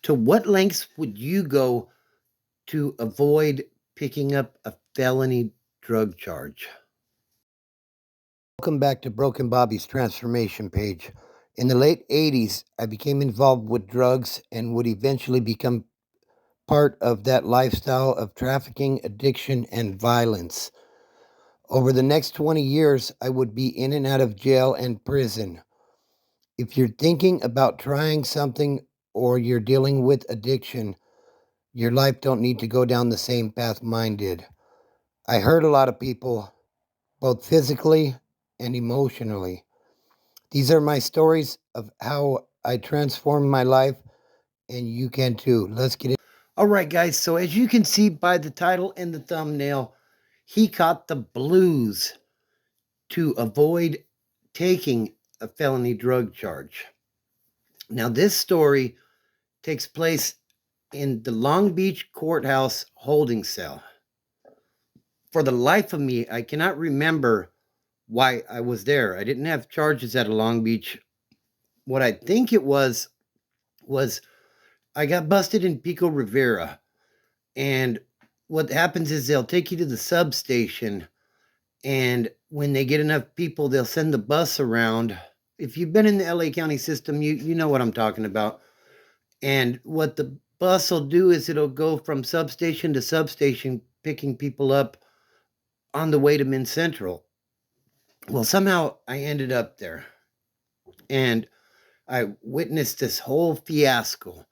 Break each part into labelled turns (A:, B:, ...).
A: To what lengths would you go to avoid picking up a felony drug charge? Welcome back to Broken Bobby's transformation page. In the late 80s, I became involved with drugs and would eventually become part of that lifestyle of trafficking, addiction, and violence. Over the next 20 years, I would be in and out of jail and prison. If you're thinking about trying something or you're dealing with addiction, your life don't need to go down the same path mine did. I hurt a lot of people, both physically and emotionally. These are my stories of how I transformed my life, and you can too. Let's get in. All right, guys. So as you can see by the title and the thumbnail, he caught the blues to avoid taking a felony drug charge. Now, this story takes place in the Long Beach courthouse holding cell. For the life of me, I cannot remember why I was there. I didn't have charges at a Long Beach. What I think it was I got busted in Pico Rivera. And what happens is they'll take you to the substation, and when they get enough people, they'll send the bus around. If you've been in the LA County system, you know what I'm talking about. And what the bus will do is it'll go from substation to substation, picking people up on the way to Min Central. Well, somehow I ended up there, and I witnessed this whole fiasco.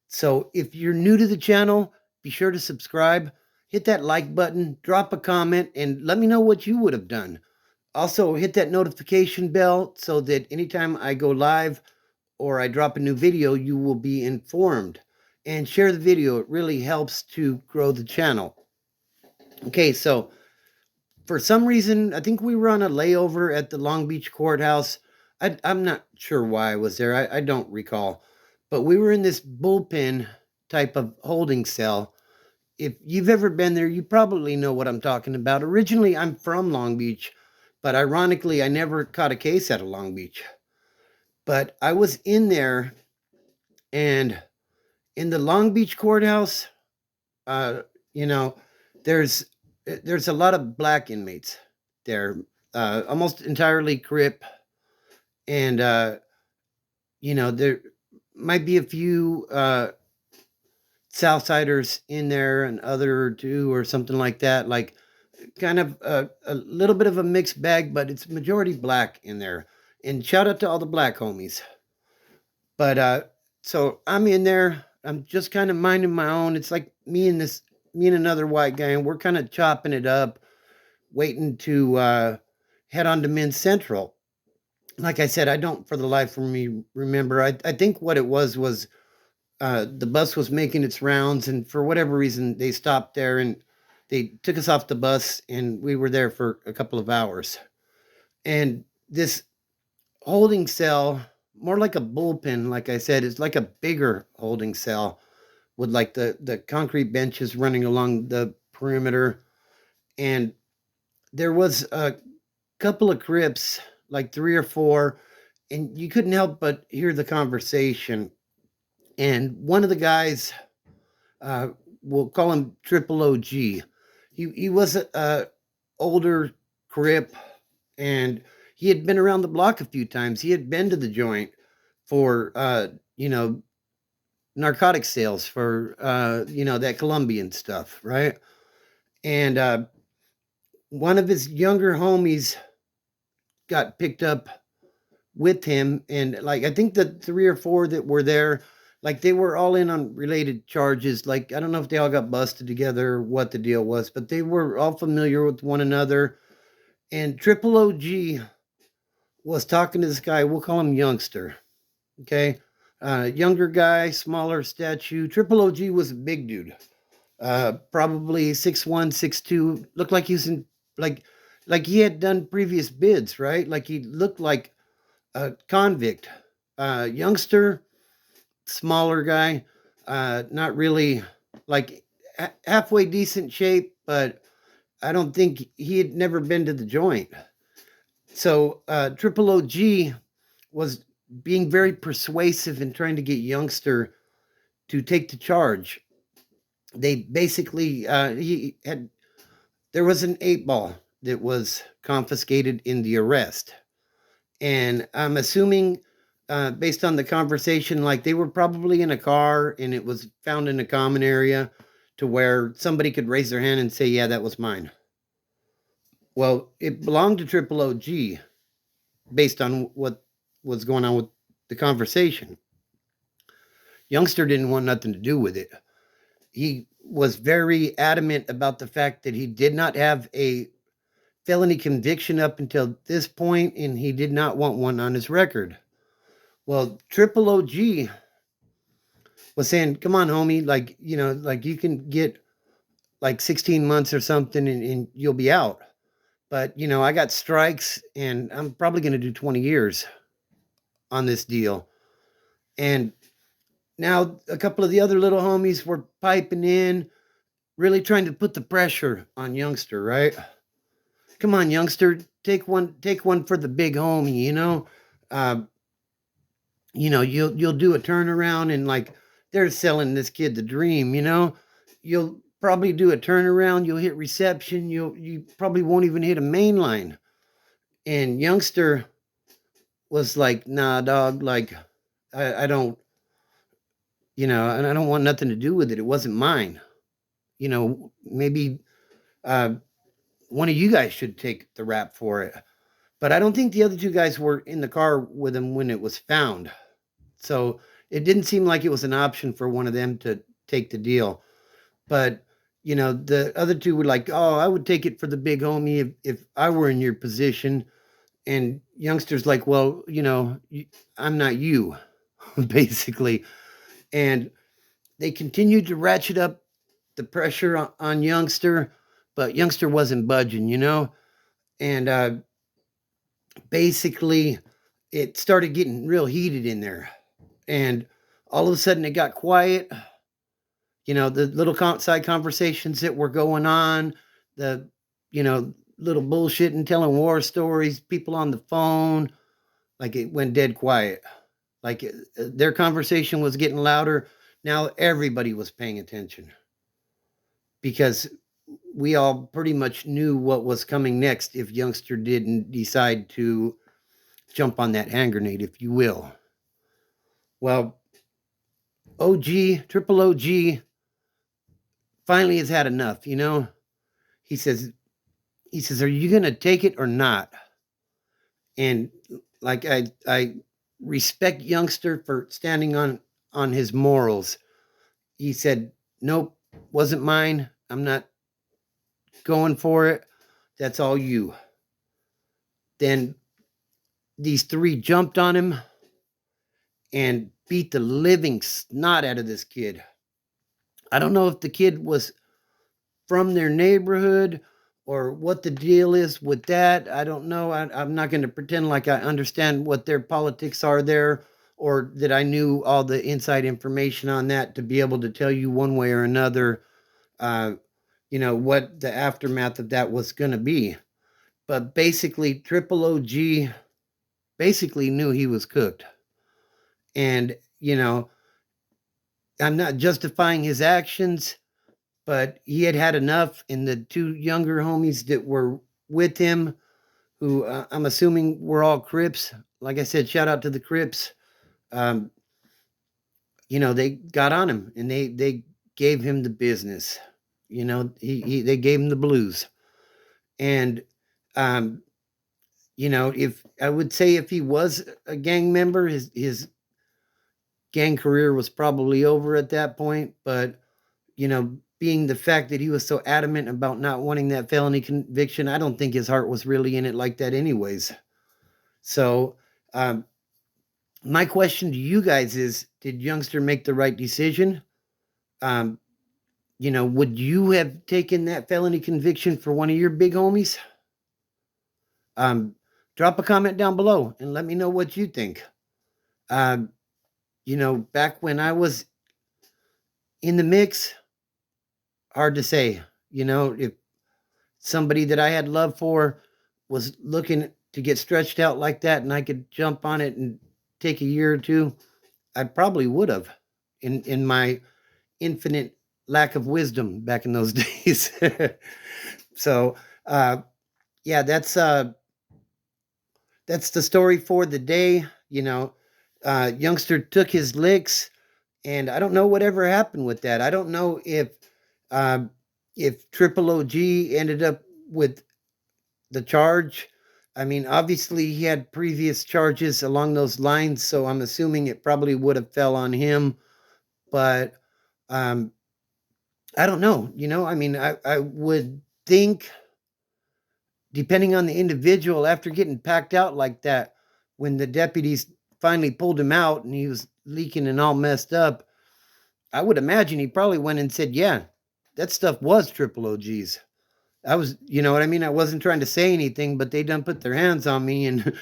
A: So if you're new to the channel, be sure to subscribe, hit that like button, drop a comment, and let me know what you would have done. Also, hit that notification bell so that anytime I go live or I drop a new video, you will be informed. And share the video. It really helps to grow the channel. Okay, so for some reason, I think we were on a layover at the Long Beach courthouse. I'm not sure why I was there. I don't recall. But we were in this bullpen type of holding cell. If you've ever been there, you probably know what I'm talking about. Originally, I'm from Long Beach, but ironically, I never caught a case out of Long Beach. But I was in there, and in the Long Beach courthouse, uh, you know, there's a lot of black inmates there, almost entirely Crip, and there might be a few Southsiders in there, an other or two or something like that, like kind of a little bit of a mixed bag, but it's majority black in there. And shout out to all the black homies. But so I'm in there. I'm just kind of minding my own. It's like me and another white guy, and we're kind of chopping it up, waiting to head on to Men's Central. Like I said, I don't for the life of me remember. I think what it was the bus was making its rounds, and for whatever reason, they stopped there and they took us off the bus, and we were there for a couple of hours. And this holding cell, more like a bullpen, like I said, is like a bigger holding cell with like the concrete benches running along the perimeter. And there was a couple of Crips, like 3 or 4, and you couldn't help but hear the conversation. And one of the guys, uh, we'll call him Triple OG. He was a older Crip, and he had been around the block a few times. He had been to the joint for narcotic sales for that Colombian stuff, right? And one of his younger homies got picked up with him, and like I think the 3 or 4 that were there, like they were all in on related charges. Like I don't know if they all got busted together or what the deal was, but they were all familiar with one another. And Triple OG was talking to this guy. We'll call him Youngster. Okay, younger guy, smaller statue. Triple OG was a big dude, probably 6'1", 6'2". Looked like he was in like he had done previous bids, right? Like he looked like a convict. Youngster, smaller guy, not really like halfway decent shape, but I don't think he had never been to the joint. So Triple OG was being very persuasive in trying to get Youngster to take the charge. They basically, there was an 8 ball that was confiscated in the arrest. And I'm assuming, based on the conversation, like they were probably in a car and it was found in a common area to where somebody could raise their hand and say, yeah, that was mine. Well, it belonged to Triple OG based on what was going on with the conversation. Youngster didn't want nothing to do with it. He was very adamant about the fact that he did not have a felony conviction up until this point, and he did not want one on his record. Well, Triple OG was saying, come on, homie, like, like you can get like 16 months or something and you'll be out. But, I got strikes and I'm probably going to do 20 years on this deal. And now a couple of the other little homies were piping in, really trying to put the pressure on Youngster, right? Come on, Youngster, take one for the big homie, you'll do a turnaround and like they're selling this kid the dream, you'll probably do a turnaround, you'll hit reception, you probably won't even hit a main line. And Youngster was like, nah, dog, like I don't, and I don't want nothing to do with it. It wasn't mine. Maybe one of you guys should take the rap for it. But I don't think the other two guys were in the car with him when it was found. So it didn't seem like it was an option for one of them to take the deal. But, the other two were like, oh, I would take it for the big homie if I were in your position. And Youngster's like, well, I'm not you, basically. And they continued to ratchet up the pressure on Youngster, but Youngster wasn't budging, And basically, it started getting real heated in there. And all of a sudden, it got quiet. The little side conversations that were going on, the, little bullshit and telling war stories, people on the phone, like it went dead quiet. Like their conversation was getting louder. Now everybody was paying attention because we all pretty much knew what was coming next if Youngster didn't decide to jump on that hand grenade, if you will. Well, Triple OG finally has had enough, He says, are you going to take it or not? And like, I respect Youngster for standing on his morals. He said, nope, wasn't mine. I'm not going for it. That's all you. Then these three jumped on him and beat the living snot out of this kid. I don't know if the kid was from their neighborhood or what the deal is with that. I don't know. I'm not going to pretend like I understand what their politics are there or that I knew all the inside information on that to be able to tell you one way or another, what the aftermath of that was going to be. But basically, Triple OG basically knew he was cooked. And, I'm not justifying his actions, but he had had enough. And the two younger homies that were with him, who I'm assuming were all Crips. Like I said, shout out to the Crips. They got on him and they gave him the business. They gave him the blues. And, if I would say if he was a gang member, his gang career was probably over at that point. But, being the fact that he was so adamant about not wanting that felony conviction, I don't think his heart was really in it like that anyways. So, my question to you guys is, did Youngster make the right decision? Would you have taken that felony conviction for one of your big homies? Drop a comment down below and let me know what you think. Back when I was in the mix, hard to say, if somebody that I had love for was looking to get stretched out like that and I could jump on it and take a year or two, I probably would have, in my infinite lack of wisdom back in those days. So, uh, yeah, that's the story for the day. Youngster took his licks, and I don't know whatever happened with that. I don't know uh, if Triple OG ended up with the charge. I mean, obviously he had previous charges along those lines, so I'm assuming it probably would have fell on him. But um, I don't know. I mean, I would think, depending on the individual, after getting packed out like that, when the deputies finally pulled him out and he was leaking and all messed up, I would imagine he probably went and said, "Yeah, that stuff was Triple OG's." I was, you know what I mean? I wasn't trying to say anything, but they done put their hands on me, and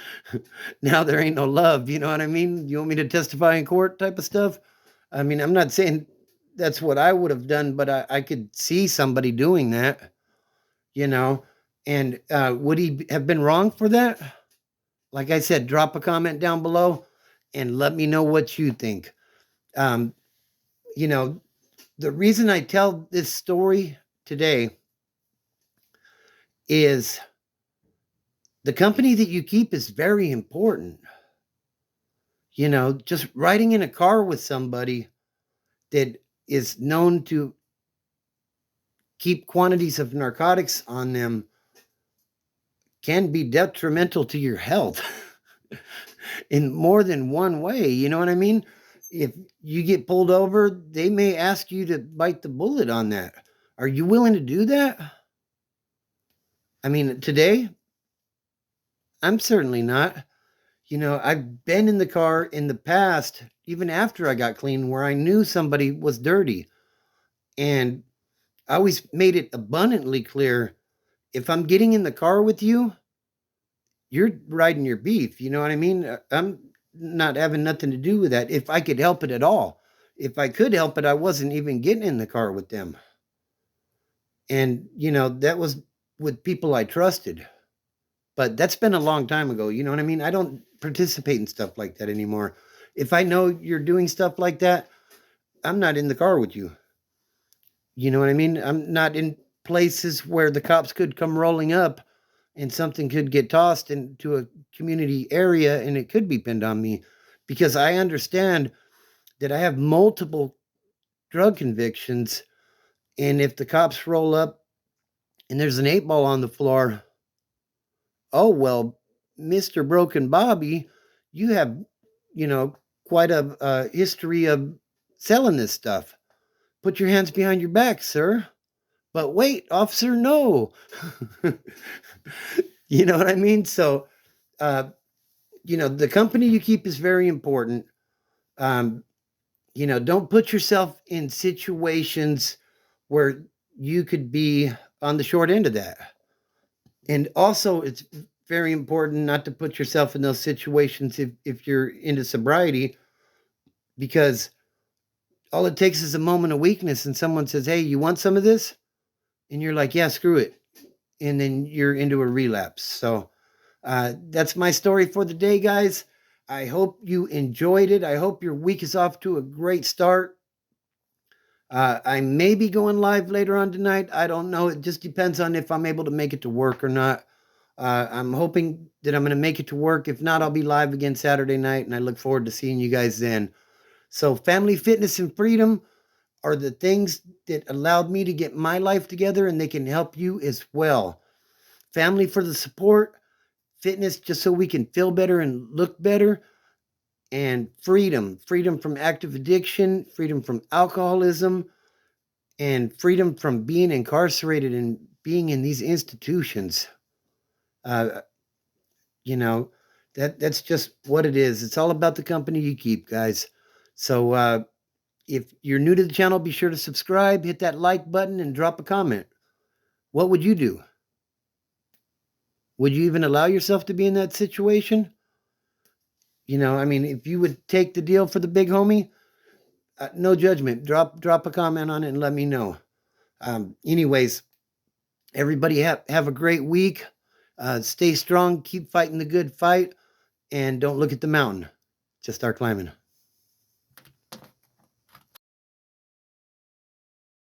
A: now there ain't no love. You know what I mean? You want me to testify in court type of stuff? I mean, I'm not saying that's what I would have done, but I could see somebody doing that, you know? And would he have been wrong for that? Like I said, drop a comment down below and let me know what you think. Um, you know, the reason I tell this story today is the company that you keep is very important. Just riding in a car with somebody that is known to keep quantities of narcotics on them can be detrimental to your health in more than one way. You know what I mean? If you get pulled over, they may ask you to bite the bullet on that. Are you willing to do that? I mean, today, I'm certainly not. I've been in the car in the past, even after I got clean, where I knew somebody was dirty. And I always made it abundantly clear, if I'm getting in the car with you, you're riding your beef. You know what I mean? I'm not having nothing to do with that if I could help it at all. If I could help it, I wasn't even getting in the car with them. And, that was with people I trusted. But that's been a long time ago. You know what I mean? I don't participate in stuff like that anymore. If I know you're doing stuff like that, I'm not in the car with you. You know what I mean? I'm not in places where the cops could come rolling up and something could get tossed into a community area and it could be pinned on me, because I understand that I have multiple drug convictions. And if the cops roll up and there's an 8 ball on the floor, oh, well, Mr. Broken Bobby, you have, you know, quite a history of selling this stuff. Put your hands behind your back, sir. But wait, officer, no. You know what I mean? So, uh, the company you keep is very important. Um, don't put yourself in situations where you could be on the short end of that. And also, it's very important not to put yourself in those situations if you're into sobriety, because all it takes is a moment of weakness and someone says, "Hey, you want some of this?" And you're like, "Yeah, screw it." And then you're into a relapse. So that's my story for the day, guys. I hope you enjoyed it. I hope your week is off to a great start. I may be going live later on tonight. I don't know. It just depends on if I'm able to make it to work or not. I'm hoping that I'm going to make it to work. If not, I'll be live again Saturday night, and I look forward to seeing you guys then. So family, fitness, and freedom are the things that allowed me to get my life together, and they can help you as well. Family for the support, fitness just so we can feel better and look better, and freedom from active addiction, freedom from alcoholism, and freedom from being incarcerated and being in these institutions. Uh, you know, that's just what it is. It's all about the company you keep, guys. So if you're new to the channel, be sure to subscribe, hit that like button, and drop a comment. What would you do? Would you even allow yourself to be in that situation? I mean, if you would take the deal for the big homie, no judgment. Drop a comment on it and let me know. Anyways, everybody have a great week. Stay strong. Keep fighting the good fight. And don't look at the mountain. Just start climbing.